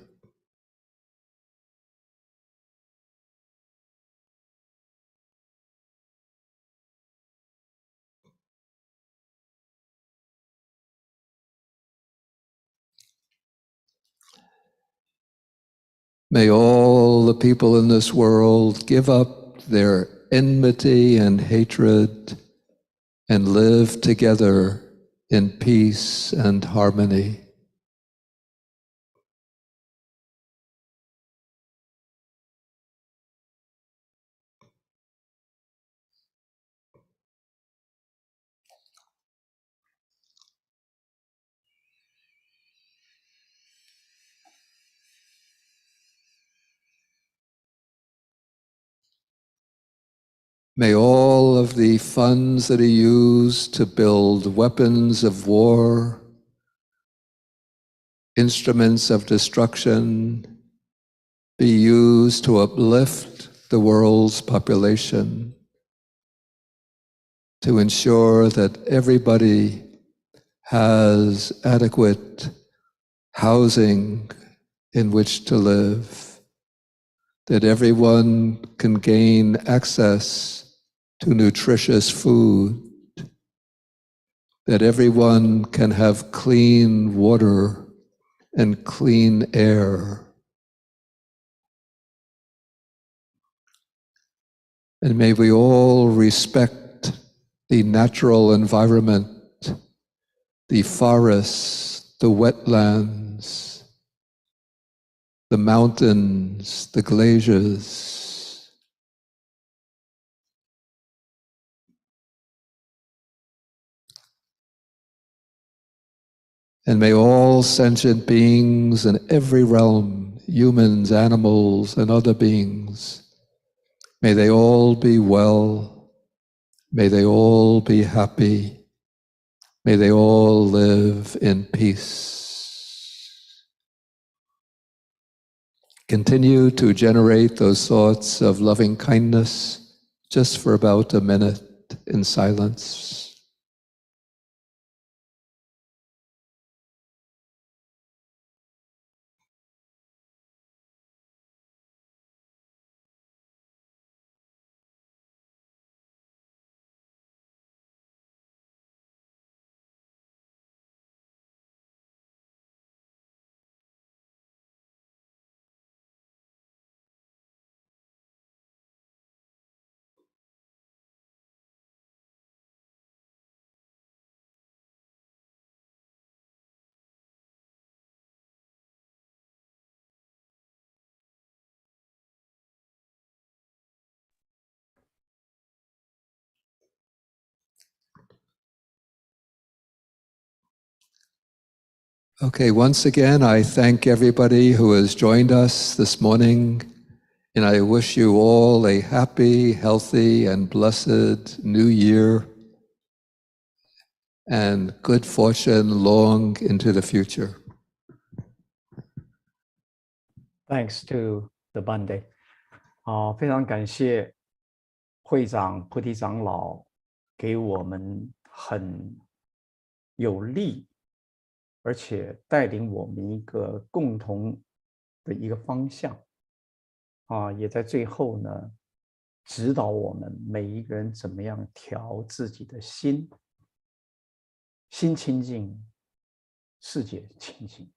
May all the people in this world give up their enmity and hatred and live together in peace and harmony. May all of the funds that are used to build weapons of war, instruments of destruction, be used to uplift the world's population, to ensure that everybody has adequate housing in which to live, that everyone can gain access to nutritious food, that everyone can have clean water and clean air. And may we all respect the natural environment, the forests, the wetlands, the mountains, the glaciers. And may all sentient beings in every realm, humans, animals, and other beings, may they all be well, may they all be happy, may they all live in peace. Continue to generate those thoughts of loving kindness just for about a minute in silence. Okay, once again, I thank everybody who has joined us this morning, and I wish you all a happy, healthy, and blessed new year, and good fortune long into the future. Thanks to the Bande. 非常感谢会长菩提长老给我们很有力，而且带领我们一个共同的一个方向，也在最后呢，指导我们每一个人怎么样调自己的心，心清净，世界清净，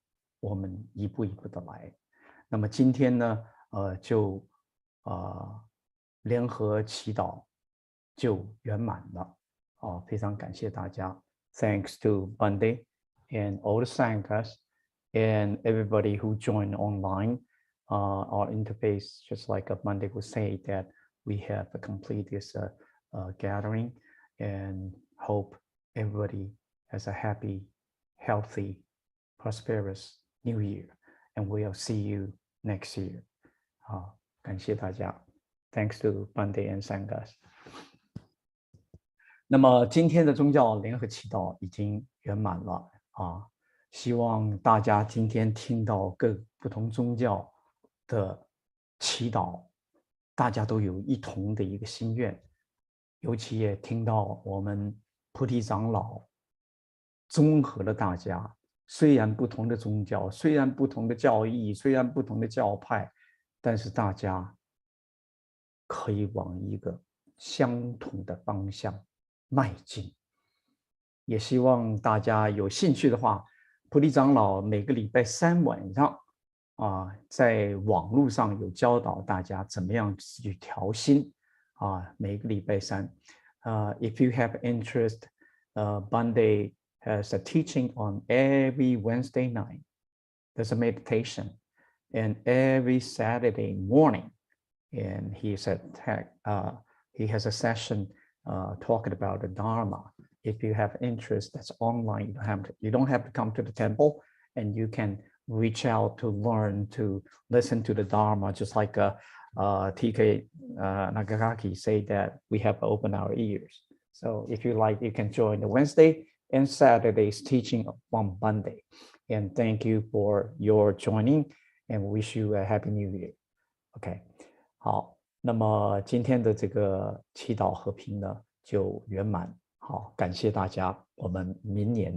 我们一步一步的来。那么今天呢，就联合祈祷就圆满了，非常感谢大家。Thanks to Bande and all the Sanghas and everybody who joined online. our interface, just like Monday would say, that we have completed this gathering, and hope everybody has a happy, healthy, prosperous New Year, and we'll see you next year. 好，感谢大家。Thanks to Monday and Sanghas。那么今天的宗教联合祈祷已经圆满了啊！希望大家今天听到各不同宗教的祈祷，大家都有一同的一个心愿，尤其也听到我们菩提长老综合了大家，虽然不同的宗教，虽然不同的教义，虽然不同的教派，但是大家可以往一个相同的方向迈进。也希望大家有兴趣的话，菩提长老每个礼拜3晚上在网络上有教导大家怎么样去调心每个礼拜3。If you have interest, Bande has a teaching on every Wednesday night. There's a meditation, and every Saturday morning, and he has a session talking about the Dharma. If you have interest, that's online. You don't have to come to the temple, and you can reach out to learn, to listen to the Dharma, just like TK Nagaki say that we have opened our ears. So if you like, you can join the Wednesday and Saturday's teaching on Monday. And thank you for your joining, and wish you a happy New Year. OK， 好，那么今天的这个祈祷和平呢就圆满。好，感谢大家，我们明年